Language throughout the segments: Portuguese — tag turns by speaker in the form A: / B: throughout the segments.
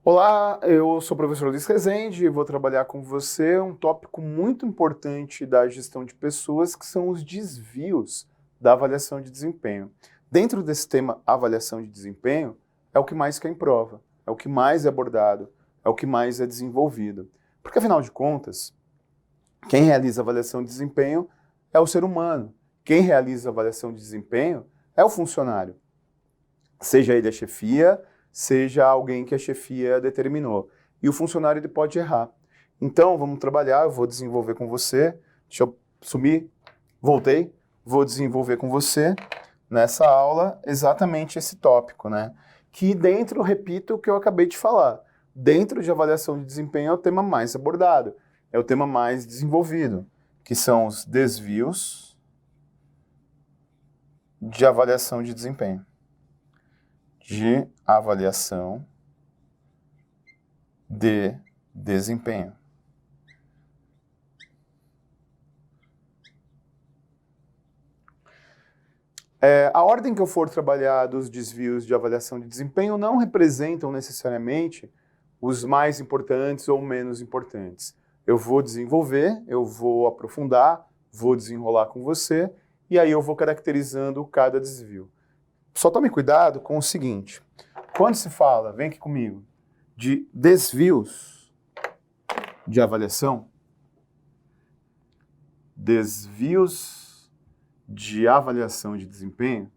A: Olá, eu sou o professor Luiz Rezende e vou trabalhar com você um tópico muito importante da gestão de pessoas, que são os desvios da avaliação de desempenho. Dentro desse tema avaliação de desempenho, é o que mais cai em prova, é o que mais é abordado, é o que mais é desenvolvido. Porque, afinal de contas, quem realiza avaliação de desempenho é o ser humano. Quem realiza avaliação de desempenho é o funcionário. Seja ele a chefia, seja alguém que a chefia determinou. E o funcionário ele pode errar. Então, vamos trabalhar, eu vou desenvolver com você. Deixa eu sumir, voltei. Vou desenvolver com você, nessa aula, exatamente esse tópico, né? Que dentro, repito o que eu acabei de falar, dentro de avaliação de desempenho é o tema mais abordado, é o tema mais desenvolvido, que são os desvios de avaliação de desempenho. De avaliação de desempenho. A ordem que eu for trabalhar dos desvios de avaliação de desempenho não representam necessariamente os mais importantes ou menos importantes. Eu vou desenvolver, eu vou aprofundar, vou desenrolar com você, e aí eu vou caracterizando cada desvio. Só tome cuidado com o seguinte, quando se fala, vem aqui comigo, de desvios de avaliação, desvios de avaliação de desempenho,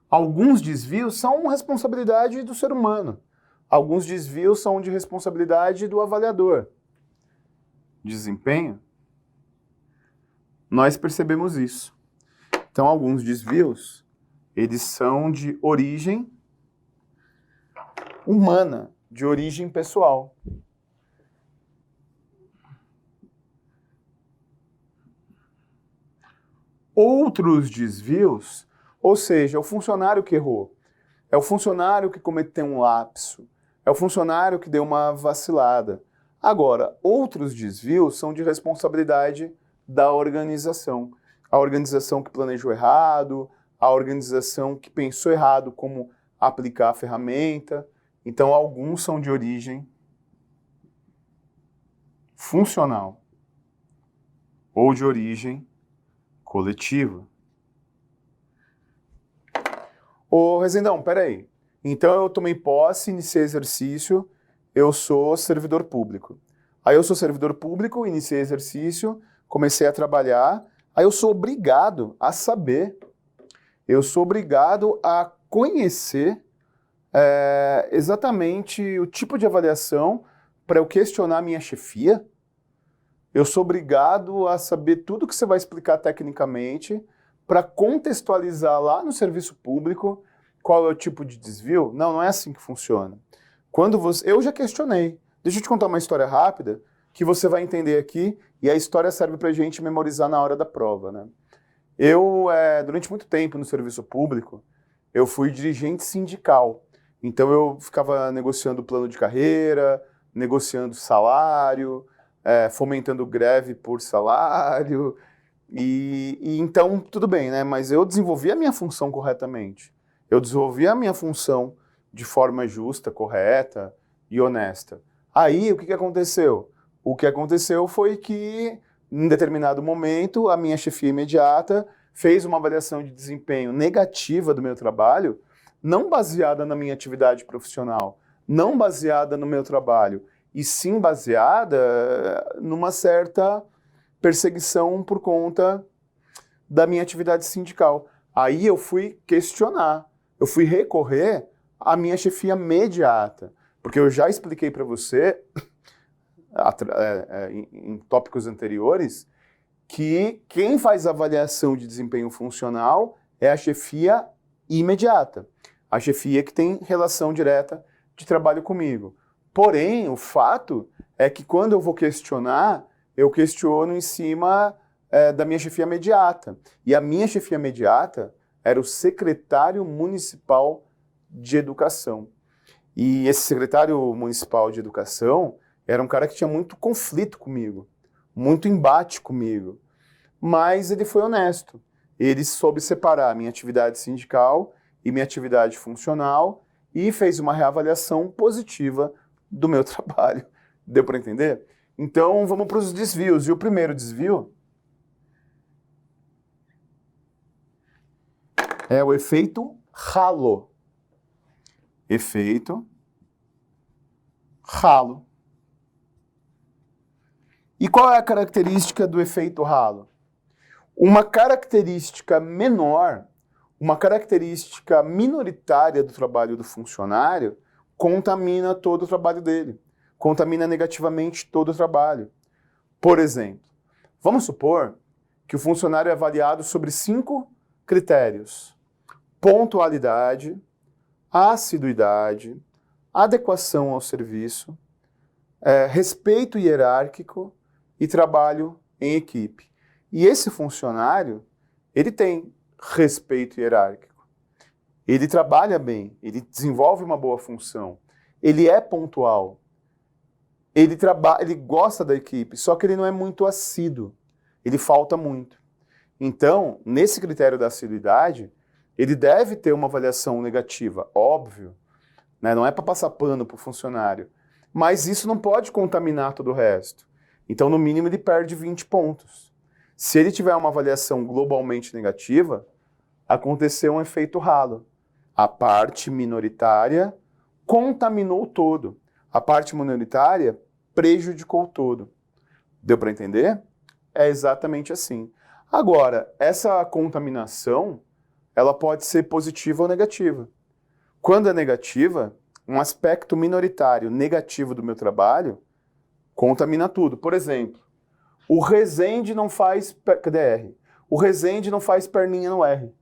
A: alguns desvios são responsabilidade do ser humano, alguns desvios são de responsabilidade do avaliador. Desempenho, nós percebemos isso. Então, alguns desvios, eles são de origem humana, de origem pessoal. Outros desvios, ou seja, é o funcionário que errou, é o funcionário que cometeu um lapso, é o funcionário que deu uma vacilada. Agora, outros desvios são de responsabilidade da organização. A organização que planejou errado, a organização que pensou errado como aplicar a ferramenta. Então, alguns são de origem funcional ou de origem coletiva. Ô, Rezendão, peraí. Então, eu tomei posse, iniciei exercício, eu sou servidor público. Aí eu sou servidor público, iniciei exercício, comecei a trabalhar, aí eu sou obrigado a saber, eu sou obrigado a conhecer exatamente o tipo de avaliação para eu questionar a minha chefia. Eu sou obrigado a saber tudo que você vai explicar tecnicamente para contextualizar lá no serviço público qual é o tipo de desvio. Não, não é assim que funciona. Eu já questionei. Deixa eu te contar uma história rápida que você vai entender aqui, e a história serve para a gente memorizar na hora da prova, né? Eu, durante muito tempo no serviço público, eu fui dirigente sindical. Então eu ficava negociando plano de carreira, negociando salário, fomentando greve por salário, e então tudo bem, né? Mas eu desenvolvi a minha função corretamente. Eu desenvolvi a minha função de forma justa, correta e honesta. Aí, o que aconteceu? O que aconteceu foi que, em determinado momento, a minha chefia imediata fez uma avaliação de desempenho negativa do meu trabalho, não baseada na minha atividade profissional, não baseada no meu trabalho, e sim baseada numa certa perseguição por conta da minha atividade sindical. Aí eu fui questionar, eu fui recorrer à minha chefia imediata, porque eu já expliquei para você, em tópicos anteriores, que quem faz avaliação de desempenho funcional é a chefia imediata, a chefia que tem relação direta de trabalho comigo. Porém, o fato é que quando eu vou questionar, eu questiono em cima da minha chefia imediata. E a minha chefia imediata era o secretário municipal de educação. E esse secretário municipal de educação era um cara que tinha muito conflito comigo, muito embate comigo. Mas ele foi honesto. Ele soube separar a minha atividade sindical e minha atividade funcional e fez uma reavaliação positiva do meu trabalho. Deu para entender? Então, vamos para os desvios. E o primeiro desvio é o efeito halo. Efeito halo. E qual é a característica do efeito halo? Uma característica menor, uma característica minoritária do trabalho do funcionário contamina todo o trabalho dele, contamina negativamente todo o trabalho. Por exemplo, vamos supor que o funcionário é avaliado sobre 5 critérios: pontualidade, assiduidade, adequação ao serviço, respeito hierárquico e trabalho em equipe. E esse funcionário, ele tem respeito hierárquico. Ele trabalha bem, ele desenvolve uma boa função, ele é pontual, ele gosta da equipe, só que ele não é muito assíduo, ele falta muito. Então, nesse critério da assiduidade, ele deve ter uma avaliação negativa, óbvio, né? Não é para passar pano para o funcionário, mas isso não pode contaminar todo o resto. Então, no mínimo, ele perde 20 pontos. Se ele tiver uma avaliação globalmente negativa, aconteceu um efeito halo. A parte minoritária contaminou o todo. A parte minoritária prejudicou o todo. Deu para entender? É exatamente assim. Agora, essa contaminação, ela pode ser positiva ou negativa. Quando é negativa, um aspecto minoritário negativo do meu trabalho contamina tudo. Por exemplo, o Rezende não faz... Cadê R? O Rezende não faz perninha no R.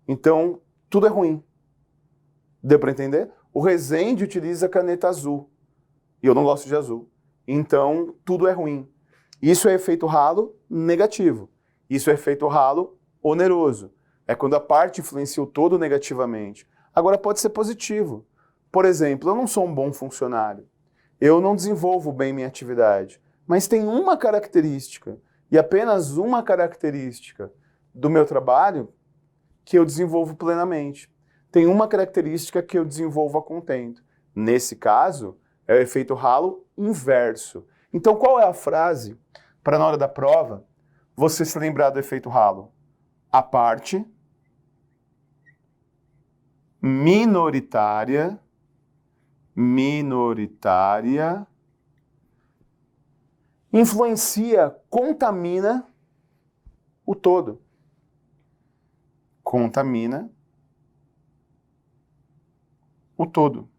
A: Então, tudo é ruim. Deu para entender? O Rezende utiliza caneta azul. E eu não gosto de azul. Então, tudo é ruim. Isso é efeito halo negativo. Isso é efeito halo oneroso. É quando a parte influencia o todo negativamente. Agora, pode ser positivo. Por exemplo, eu não sou um bom funcionário. Eu não desenvolvo bem minha atividade. Mas tem uma característica, e apenas uma característica do meu trabalho que eu desenvolvo plenamente. Tem uma característica que eu desenvolvo a contento. Nesse caso, é o efeito halo inverso. Então, qual é a frase para, na hora da prova, você se lembrar do efeito halo? A parte minoritária influencia, contamina o todo. Contamina o todo.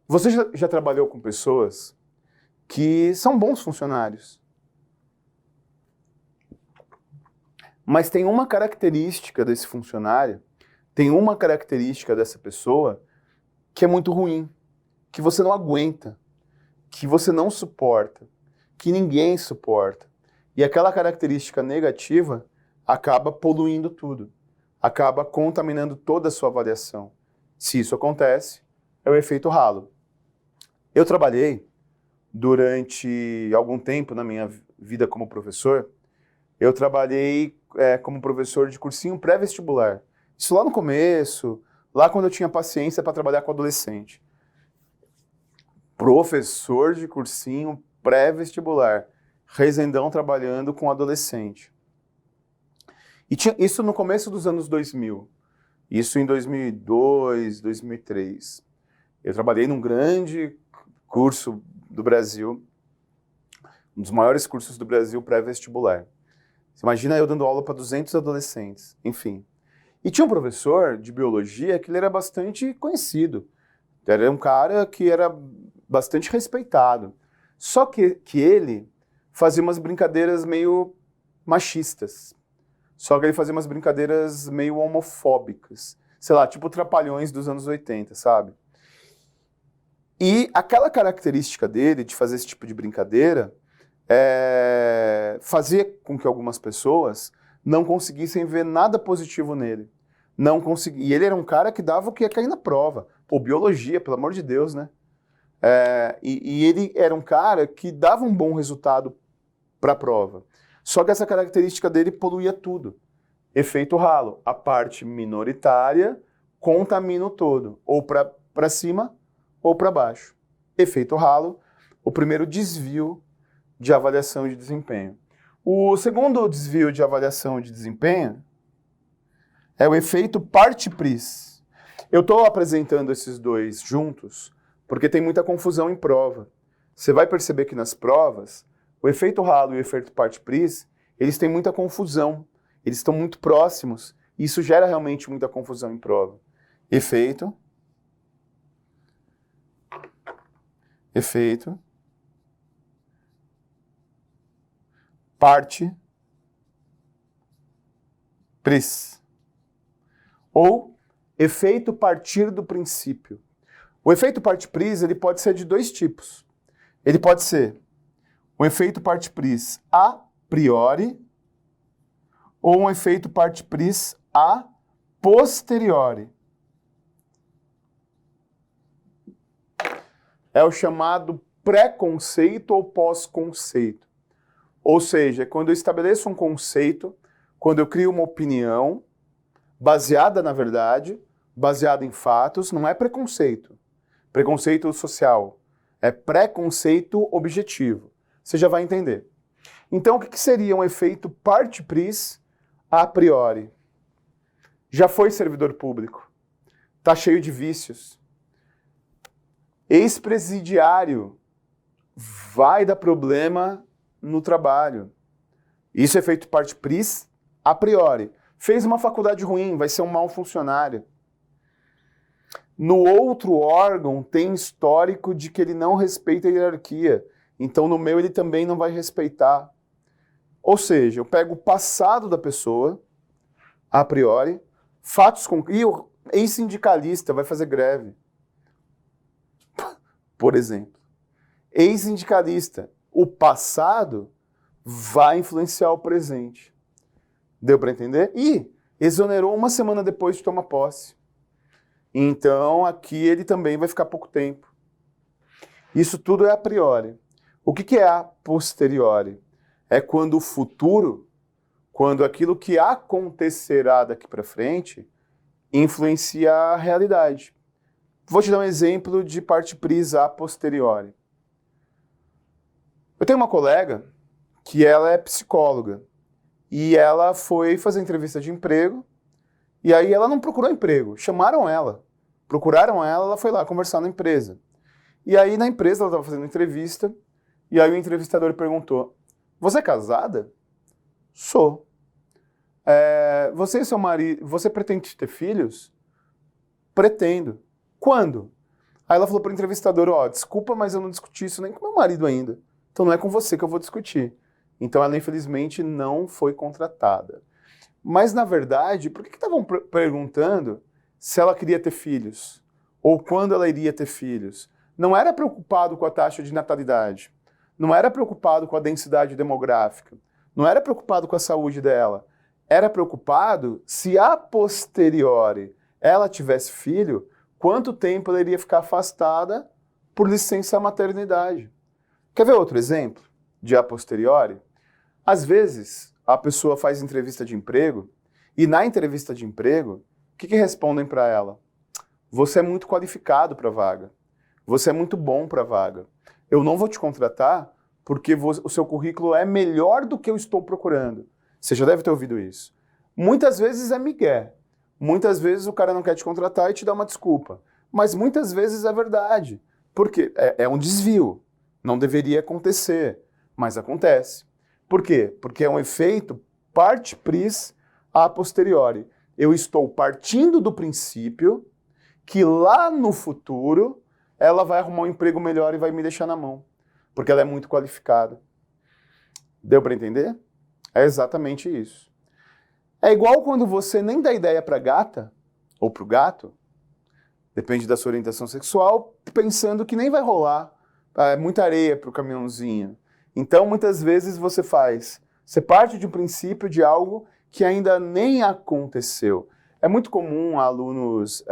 A: Você já trabalhou com pessoas que são bons funcionários, mas tem uma característica desse funcionário, tem uma característica dessa pessoa que é muito ruim, que você não aguenta, que você não suporta, que ninguém suporta. E aquela característica negativa acaba poluindo tudo, acaba contaminando toda a sua avaliação. Se isso acontece, é o efeito halo. Eu trabalhei durante algum tempo na minha vida como professor, eu trabalhei como professor de cursinho pré-vestibular. Isso lá no começo, lá quando eu tinha paciência para trabalhar com adolescente. Professor de cursinho pré-vestibular. Rezendão trabalhando com adolescente. E tinha isso no começo dos anos 2000. Isso em 2002, 2003. Eu trabalhei num grande curso do Brasil, um dos maiores cursos do Brasil pré-vestibular. Você imagina eu dando aula para 200 adolescentes, enfim. E tinha um professor de biologia que ele era bastante conhecido. Era um cara que era bastante respeitado. Só que ele fazia umas brincadeiras meio machistas. Só que ele fazia umas brincadeiras meio homofóbicas. Sei lá, tipo Trapalhões dos anos 80, sabe? E aquela característica dele, de fazer esse tipo de brincadeira, fazia com que algumas pessoas não conseguissem ver nada positivo nele. E ele era um cara que dava o que ia cair na prova. Pô, biologia, pelo amor de Deus, né? E ele era um cara que dava um bom resultado para a prova. Só que essa característica dele poluía tudo. Efeito halo, a parte minoritária contamina o todo, ou para cima ou para baixo. Efeito halo, o primeiro desvio de avaliação de desempenho. O segundo desvio de avaliação de desempenho é o efeito parte-pris. Eu estou apresentando esses dois juntos porque tem muita confusão em prova. Você vai perceber que nas provas, o efeito halo e o efeito parte-pris, eles têm muita confusão, eles estão muito próximos, e isso gera realmente muita confusão em prova. Efeito, parte-pris. Ou efeito partir do princípio. O efeito parte-pris ele pode ser de dois tipos. Ele pode ser um efeito parte-pris a priori ou um efeito parte-pris a posteriori. É o chamado pré-conceito ou pós-conceito. Ou seja, quando eu estabeleço um conceito, quando eu crio uma opinião, baseada na verdade, baseada em fatos, não é preconceito. Preconceito social. É preconceito objetivo. Você já vai entender. Então, o que seria um efeito parte-pris a priori? Já foi servidor público. Está cheio de vícios. Ex-presidiário. Vai dar problema no trabalho. Isso é efeito parte-pris a priori. Fez uma faculdade ruim, vai ser um mau funcionário. No outro órgão tem histórico de que ele não respeita a hierarquia. Então no meu ele também não vai respeitar. Ou seja, eu pego o passado da pessoa, a priori, fatos concretos. E o ex-sindicalista vai fazer greve. Por exemplo. Ex-sindicalista. O passado vai influenciar o presente. Deu para entender? E exonerou uma semana depois de tomar posse. Então, aqui ele também vai ficar pouco tempo. Isso tudo é a priori. O que é a posteriori? É quando o futuro, quando aquilo que acontecerá daqui para frente, influencia a realidade. Vou te dar um exemplo de parte-pris a posteriori. Eu tenho uma colega que ela é psicóloga. E ela foi fazer entrevista de emprego, e aí ela não procurou emprego, chamaram ela, procuraram ela, ela foi lá conversar na empresa. E aí na empresa ela estava fazendo entrevista, e aí o entrevistador perguntou, você é casada? Sou. Você e seu marido, você pretende ter filhos? Pretendo. Quando? Aí ela falou para o entrevistador, desculpa, mas eu não discuti isso nem com meu marido ainda, então não é com você que eu vou discutir. Então ela infelizmente não foi contratada. Mas na verdade, por que estavam perguntando se ela queria ter filhos? Ou quando ela iria ter filhos? Não era preocupado com a taxa de natalidade. Não era preocupado com a densidade demográfica. Não era preocupado com a saúde dela. Era preocupado se a posteriori ela tivesse filho, quanto tempo ela iria ficar afastada por licença maternidade. Quer ver outro exemplo de a posteriori? Às vezes, a pessoa faz entrevista de emprego e na entrevista de emprego, o que respondem para ela? Você é muito qualificado para a vaga. Você é muito bom para a vaga. Eu não vou te contratar porque o seu currículo é melhor do que eu estou procurando. Você já deve ter ouvido isso. Muitas vezes é migué. Muitas vezes o cara não quer te contratar e te dá uma desculpa. Mas muitas vezes é verdade. Porque é um desvio. Não deveria acontecer, mas acontece. Por quê? Porque é um efeito parte-pris a posteriori. Eu estou partindo do princípio que lá no futuro ela vai arrumar um emprego melhor e vai me deixar na mão, porque ela é muito qualificada. Deu para entender? É exatamente isso. É igual quando você nem dá ideia para a gata ou para o gato, depende da sua orientação sexual, pensando que nem vai rolar, é muita areia para o caminhãozinho. Então, muitas vezes você parte de um princípio de algo que ainda nem aconteceu. É muito comum alunos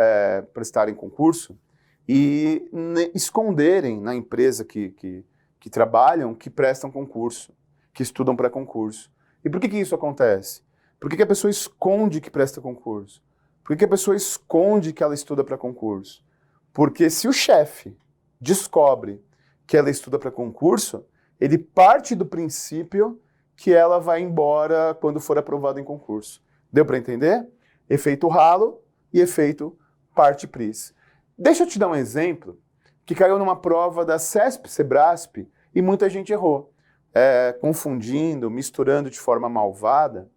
A: prestarem concurso e esconderem na empresa que trabalham que prestam concurso, que estudam para concurso. E por que isso acontece? Por que que a pessoa esconde que presta concurso? Por que que a pessoa esconde que ela estuda para concurso? Porque se o chefe descobre que ela estuda para concurso, ele parte do princípio que ela vai embora quando for aprovada em concurso. Deu para entender? Efeito ralo e efeito parte-pris. Deixa eu te dar um exemplo que caiu numa prova da CESP-Sebrasp e muita gente errou, confundindo, misturando de forma malvada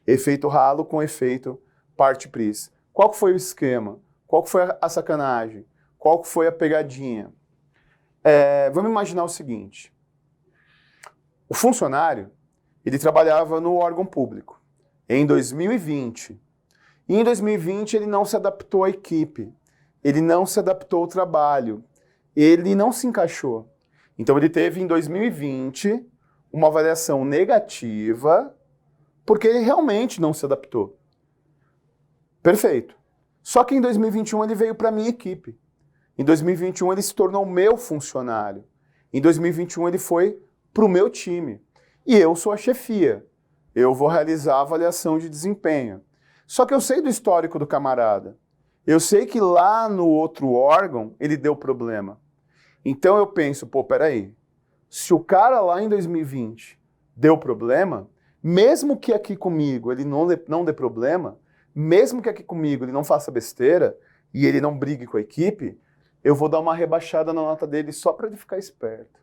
A: efeito ralo com efeito parte-pris. Qual que foi o esquema? Qual que foi a sacanagem? Qual que foi a pegadinha? Vamos imaginar o seguinte. O funcionário, ele trabalhava no órgão público em 2020. E em 2020 ele não se adaptou à equipe, ele não se adaptou ao trabalho, ele não se encaixou. Então ele teve em 2020 uma avaliação negativa porque ele realmente não se adaptou. Perfeito. Só que em 2021 ele veio para a minha equipe. Em 2021 ele se tornou meu funcionário. Em 2021 ele foi para o meu time. E eu sou a chefia. Eu vou realizar a avaliação de desempenho. Só que eu sei do histórico do camarada. Eu sei que lá no outro órgão ele deu problema. Então eu penso, peraí. Se o cara lá em 2020 deu problema, mesmo que aqui comigo ele não dê problema, mesmo que aqui comigo ele não faça besteira e ele não brigue com a equipe, eu vou dar uma rebaixada na nota dele só para ele ficar esperto.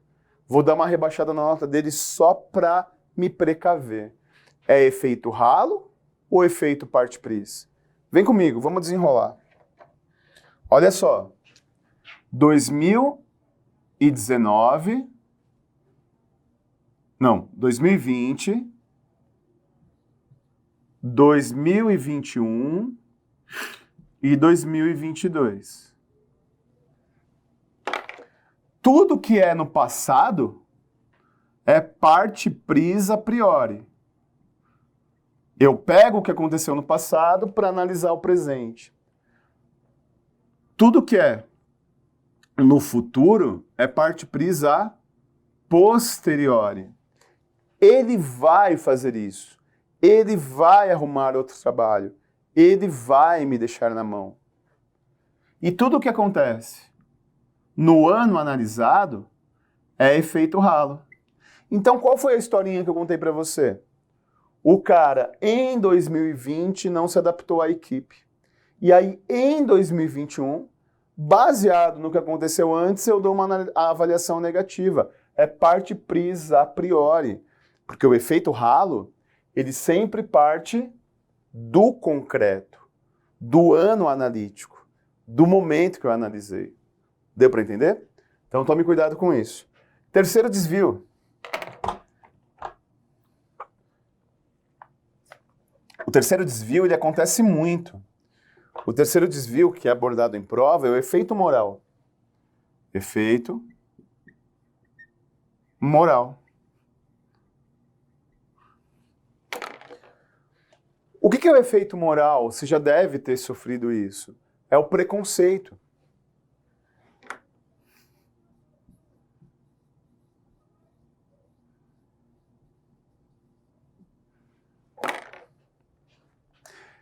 A: Vou dar uma rebaixada na nota dele só para me precaver. É efeito ralo ou efeito parte-pris? Vem comigo, vamos desenrolar. Olha só. 2020, 2021 e 2022. Tudo que é no passado é parte-pris a priori. Eu pego o que aconteceu no passado para analisar o presente. Tudo que é no futuro é parte-pris a posteriori. Ele vai fazer isso. Ele vai arrumar outro trabalho. Ele vai me deixar na mão. E tudo o que acontece no ano analisado é efeito ralo. Então, qual foi a historinha que eu contei para você? O cara, em 2020, não se adaptou à equipe. E aí, em 2021, baseado no que aconteceu antes, eu dou uma avaliação negativa. É parte-pris a priori. Porque o efeito ralo, ele sempre parte do concreto, do ano analítico, do momento que eu analisei. Deu para entender? Então tome cuidado com isso. Terceiro desvio. O terceiro desvio, ele acontece muito. O terceiro desvio que é abordado em prova é o efeito moral. Efeito moral. O que é o efeito moral? Você já deve ter sofrido isso. É o preconceito.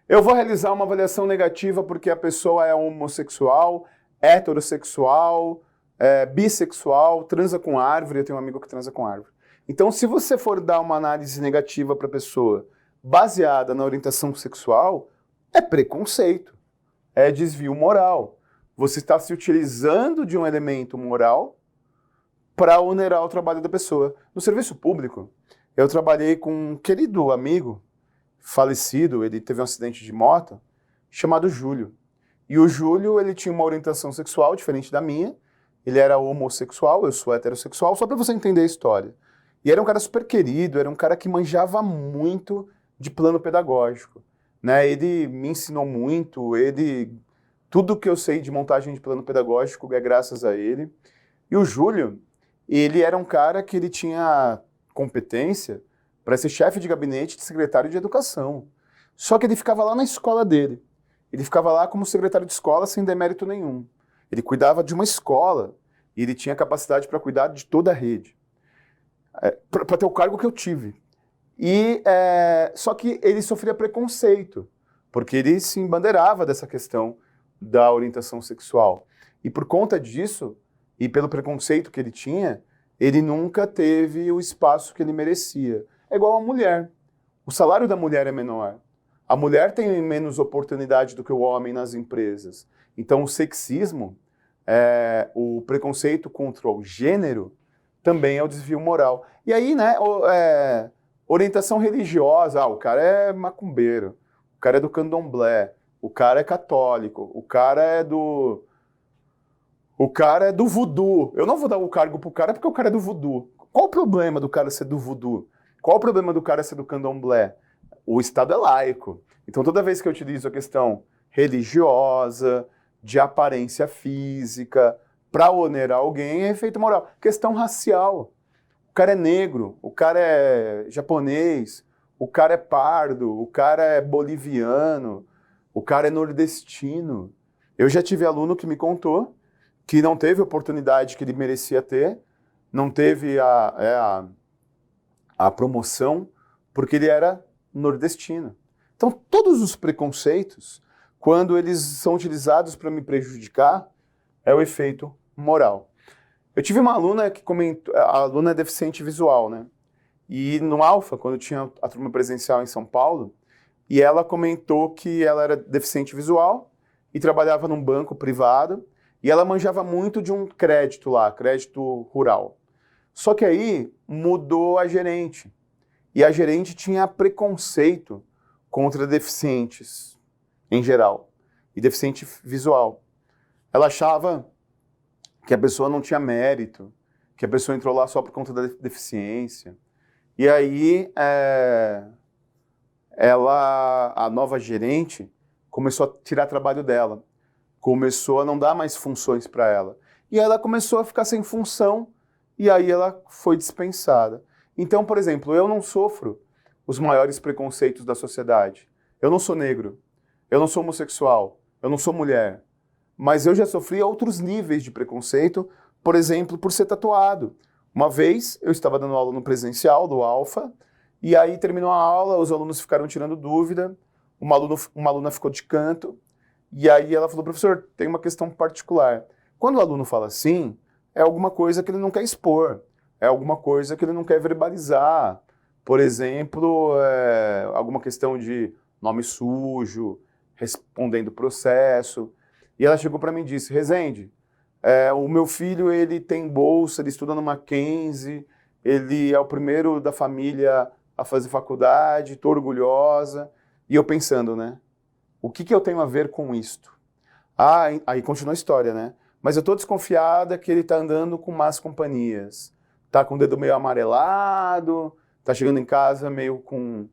A: Eu vou realizar uma avaliação negativa porque a pessoa é homossexual, heterossexual, bissexual, transa com árvore. Eu tenho um amigo que transa com árvore. Então, se você for dar uma análise negativa para a pessoa baseada na orientação sexual, é preconceito, é desvio moral. Você está se utilizando de um elemento moral para onerar o trabalho da pessoa. No serviço público, eu trabalhei com um querido amigo, falecido, ele teve um acidente de moto, chamado Júlio. E o Júlio, ele tinha uma orientação sexual diferente da minha, ele era homossexual, eu sou heterossexual, só para você entender a história. E era um cara super querido, era um cara que manjava muito de plano pedagógico, né? Ele me ensinou muito, tudo que eu sei de montagem de plano pedagógico é graças a ele. E o Júlio, ele era um cara que ele tinha competência para ser chefe de gabinete de secretário de educação. Só que ele ficava lá na escola dele. Ele ficava lá como secretário de escola sem demérito nenhum. Ele cuidava de uma escola e ele tinha capacidade para cuidar de toda a rede. Para ter o cargo que eu tive. Só que ele sofria preconceito, porque ele se embandeirava dessa questão da orientação sexual. E por conta disso, e pelo preconceito que ele tinha, ele nunca teve o espaço que ele merecia. É igual a mulher. O salário da mulher é menor. A mulher tem menos oportunidade do que o homem nas empresas. Então, o sexismo, o preconceito contra o gênero, também é o desvio moral. E aí, né, orientação religiosa, o cara é macumbeiro, o cara é do candomblé, o cara é católico, o cara é do voodoo. Eu não vou dar o cargo pro cara porque o cara é do voodoo. Qual o problema do cara ser do voodoo? Qual o problema do cara ser do candomblé? O Estado é laico. Então, toda vez que eu utilizo a questão religiosa, de aparência física, para onerar alguém, é efeito moral. Questão racial. O cara é negro, o cara é japonês, o cara é pardo, o cara é boliviano, o cara é nordestino. Eu já tive aluno que me contou que não teve a oportunidade que ele merecia ter, não teve a promoção, porque ele era nordestino. Então, todos os preconceitos, quando eles são utilizados para me prejudicar, é o efeito moral. Eu tive uma aluna que comentou, a aluna é deficiente visual, né? E no Alfa, quando tinha a turma presencial em São Paulo, e ela comentou que ela era deficiente visual e trabalhava num banco privado, e ela manjava muito de um crédito lá, crédito rural. Só que aí mudou a gerente. E a gerente tinha preconceito contra deficientes, em geral, e deficiente visual. Ela achava que a pessoa não tinha mérito, que a pessoa entrou lá só por conta da deficiência. E aí, a nova gerente, começou a tirar trabalho dela, começou a não dar mais funções para ela. E ela começou a ficar sem função, e aí ela foi dispensada. Então, por exemplo, eu não sofro os maiores preconceitos da sociedade. Eu não sou negro, eu não sou homossexual, eu não sou mulher. Mas eu já sofri outros níveis de preconceito, por exemplo, por ser tatuado. Uma vez, eu estava dando aula no presencial do Alfa, e aí terminou a aula, os alunos ficaram tirando dúvida, uma aluna ficou de canto, e aí ela falou, professor, tem uma questão particular. Quando o aluno fala assim, é alguma coisa que ele não quer expor, é alguma coisa que ele não quer verbalizar. Por exemplo, alguma questão de nome sujo, respondendo processo. E ela chegou para mim e disse, Rezende, o meu filho ele tem bolsa, ele estuda no Mackenzie, ele é o primeiro da família a fazer faculdade, estou orgulhosa. E eu pensando, né? O que eu tenho a ver com isto? Aí continua a história, né? Mas eu estou desconfiada que ele está andando com más companhias. Está com o dedo meio amarelado, está chegando em casa meio com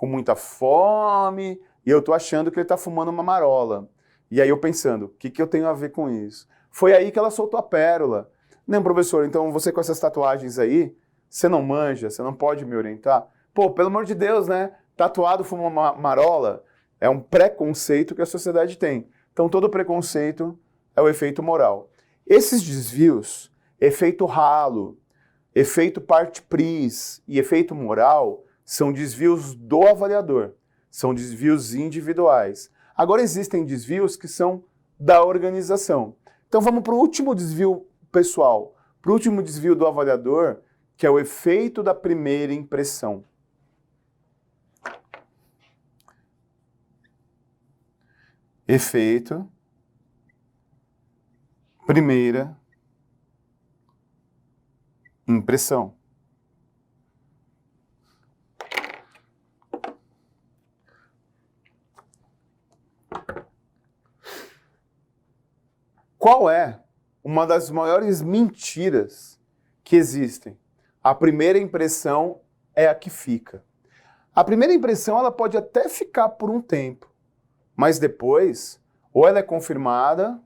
A: muita fome, e eu estou achando que ele está fumando uma marola. E aí eu pensando, o que eu tenho a ver com isso? Foi aí que ela soltou a pérola. Não, professor, então você com essas tatuagens aí, você não manja, você não pode me orientar? Pô, pelo amor de Deus, né? Tatuado fuma uma marola é um preconceito que a sociedade tem. Então todo preconceito é o efeito moral. Esses desvios, efeito ralo, efeito parte-pris e efeito moral, são desvios do avaliador, são desvios individuais. Agora existem desvios que são da organização. Então vamos para o último desvio pessoal, para o último desvio do avaliador, que é o efeito da primeira impressão. Efeito, primeira impressão. Qual é uma das maiores mentiras que existem? A primeira impressão é a que fica. A primeira impressão ela pode até ficar por um tempo, mas depois, ou ela é confirmada,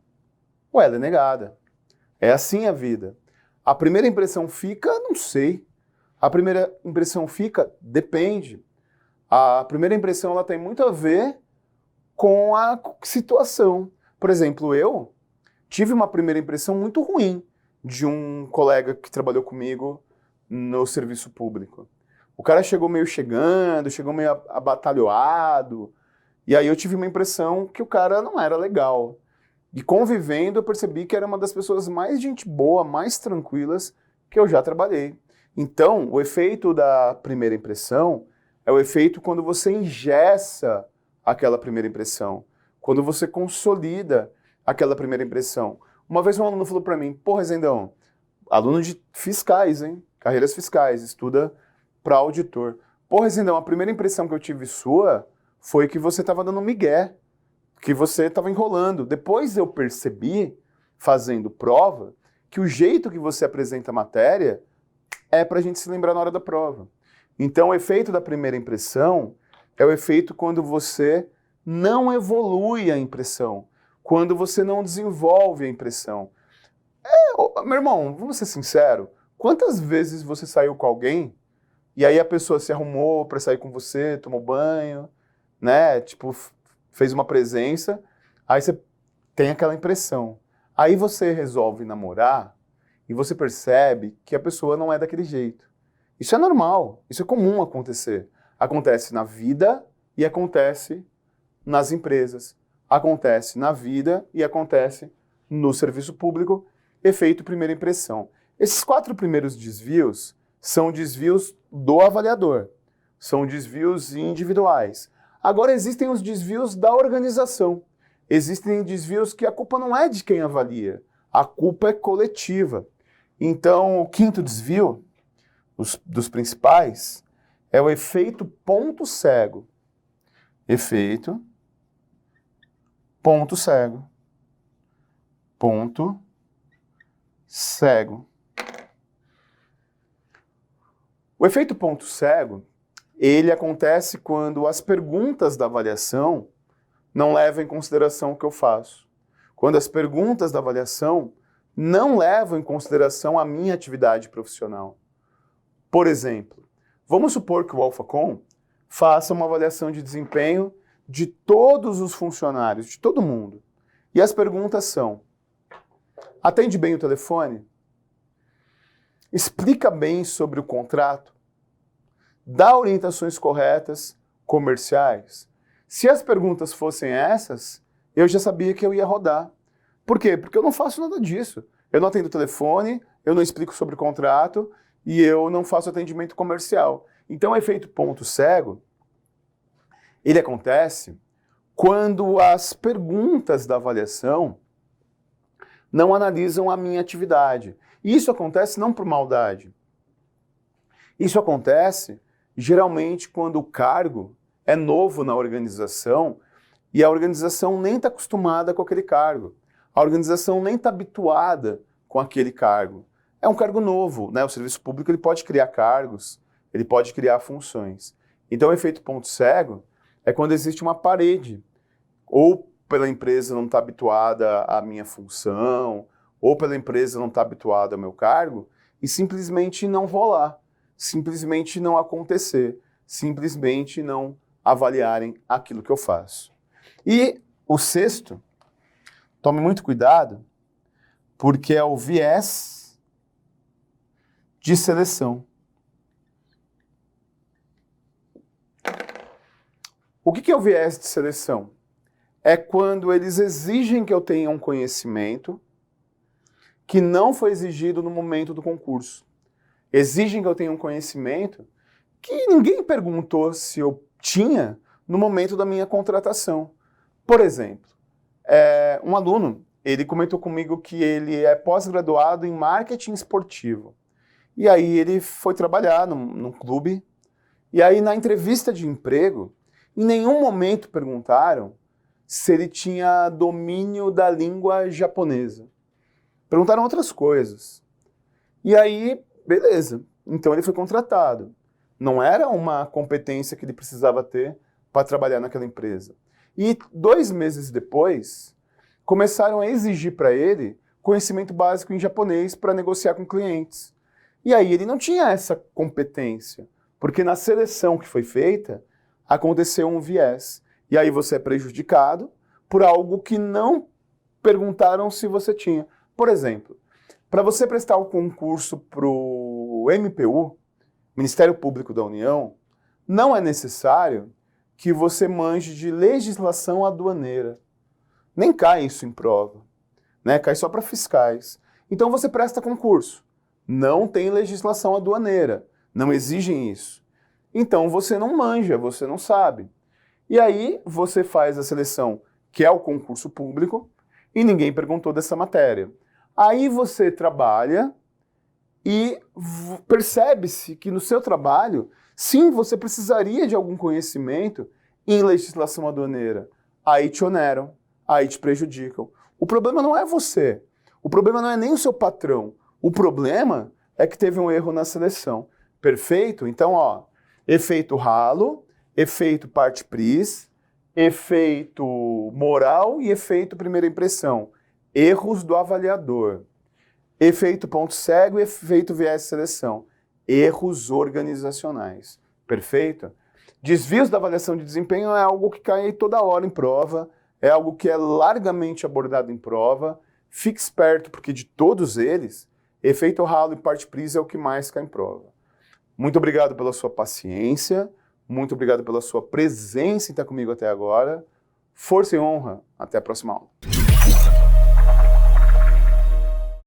A: ou ela é negada. É assim a vida. A primeira impressão fica, não sei. A primeira impressão fica, depende. A primeira impressão ela tem muito a ver com a situação. Por exemplo, eu tive uma primeira impressão muito ruim de um colega que trabalhou comigo no serviço público. O cara chegou meio chegando, chegou meio abatalhoado, e aí eu tive uma impressão que o cara não era legal. E convivendo, eu percebi que era uma das pessoas mais gente boa, mais tranquilas que eu já trabalhei. Então, o efeito da primeira impressão é o efeito quando você engessa aquela primeira impressão, quando você consolida aquela primeira impressão. Uma vez um aluno falou para mim, pô, Rezendão, aluno de fiscais, hein? Carreiras fiscais, estuda para auditor. Pô, Rezendão, a primeira impressão que eu tive sua foi que você estava dando migué, que você estava enrolando. Depois eu percebi, fazendo prova, que o jeito que você apresenta a matéria é para a gente se lembrar na hora da prova. Então, o efeito da primeira impressão é o efeito quando você não evolui a impressão, quando você não desenvolve a impressão. Meu irmão, vamos ser sinceros, quantas vezes você saiu com alguém e aí a pessoa se arrumou para sair com você, tomou banho, né, tipo, fez uma presença, aí você tem aquela impressão. Aí você resolve namorar e você percebe que a pessoa não é daquele jeito. Isso é normal, isso é comum acontecer. Acontece na vida e acontece nas empresas. Acontece na vida e acontece no serviço público, efeito primeira impressão. Esses 4 primeiros desvios são desvios do avaliador, são desvios individuais. Agora existem os desvios da organização. Existem desvios que a culpa não é de quem avalia, a culpa é coletiva. Então, o 5º desvio, dos principais, é o efeito ponto cego. Efeito ponto cego. Ponto cego. O efeito ponto cego, ele acontece quando as perguntas da avaliação não levam em consideração o que eu faço. Quando as perguntas da avaliação não levam em consideração a minha atividade profissional. Por exemplo, vamos supor que o Alphacom faça uma avaliação de desempenho de todos os funcionários, de todo mundo. E as perguntas são: atende bem o telefone? Explica bem sobre o contrato? Dá orientações corretas comerciais? Se as perguntas fossem essas, eu já sabia que eu ia rodar. Por quê? Porque eu não faço nada disso. Eu não atendo o telefone, eu não explico sobre o contrato e eu não faço atendimento comercial. Então, o efeito ponto cego, ele acontece quando as perguntas da avaliação não analisam a minha atividade. E isso acontece não por maldade. Isso acontece geralmente quando o cargo é novo na organização e a organização nem está acostumada com aquele cargo. A organização nem está habituada com aquele cargo. É um cargo novo, né? O serviço público ele pode criar cargos, ele pode criar funções. Então o efeito ponto cego é quando existe uma parede, ou pela empresa não está habituada à minha função, ou pela empresa não está habituada ao meu cargo, e simplesmente não rolar, simplesmente não acontecer, simplesmente não avaliarem aquilo que eu faço. E o 6º, tome muito cuidado, porque é o viés de seleção. O que é o viés de seleção? É quando eles exigem que eu tenha um conhecimento que não foi exigido no momento do concurso. Exigem que eu tenha um conhecimento que ninguém perguntou se eu tinha no momento da minha contratação. Por exemplo, um aluno, ele comentou comigo que ele é pós-graduado em marketing esportivo. E aí ele foi trabalhar num clube, e aí na entrevista de emprego, em nenhum momento perguntaram se ele tinha domínio da língua japonesa. Perguntaram outras coisas. E aí, beleza, então ele foi contratado. Não era uma competência que ele precisava ter para trabalhar naquela empresa. E 2 meses depois, começaram a exigir para ele conhecimento básico em japonês para negociar com clientes. E aí ele não tinha essa competência, porque na seleção que foi feita, aconteceu um viés. E aí você é prejudicado por algo que não perguntaram se você tinha. Por exemplo, para você prestar o concurso para o MPU, Ministério Público da União, não é necessário que você manje de legislação aduaneira. Nem cai isso em prova, né? Cai só para fiscais. Então você presta concurso. Não tem legislação aduaneira, não exigem isso. Então você não manja, você não sabe. E aí você faz a seleção, que é o concurso público, e ninguém perguntou dessa matéria. Aí você trabalha e percebe-se que no seu trabalho, sim, você precisaria de algum conhecimento em legislação aduaneira. Aí te oneram, aí te prejudicam. O problema não é você, o problema não é nem o seu patrão, o problema é que teve um erro na seleção. Perfeito? Então, ó, efeito ralo, efeito parte-pris, efeito moral e efeito primeira impressão. Erros do avaliador. Efeito ponto cego e efeito viés de seleção. Erros organizacionais. Perfeito? Desvios da avaliação de desempenho é algo que cai toda hora em prova, é algo que é largamente abordado em prova. Fique esperto, porque de todos eles, efeito ralo e parte-pris é o que mais cai em prova. Muito obrigado pela sua paciência, muito obrigado pela sua presença em estar comigo até agora. Força e honra. Até a próxima aula.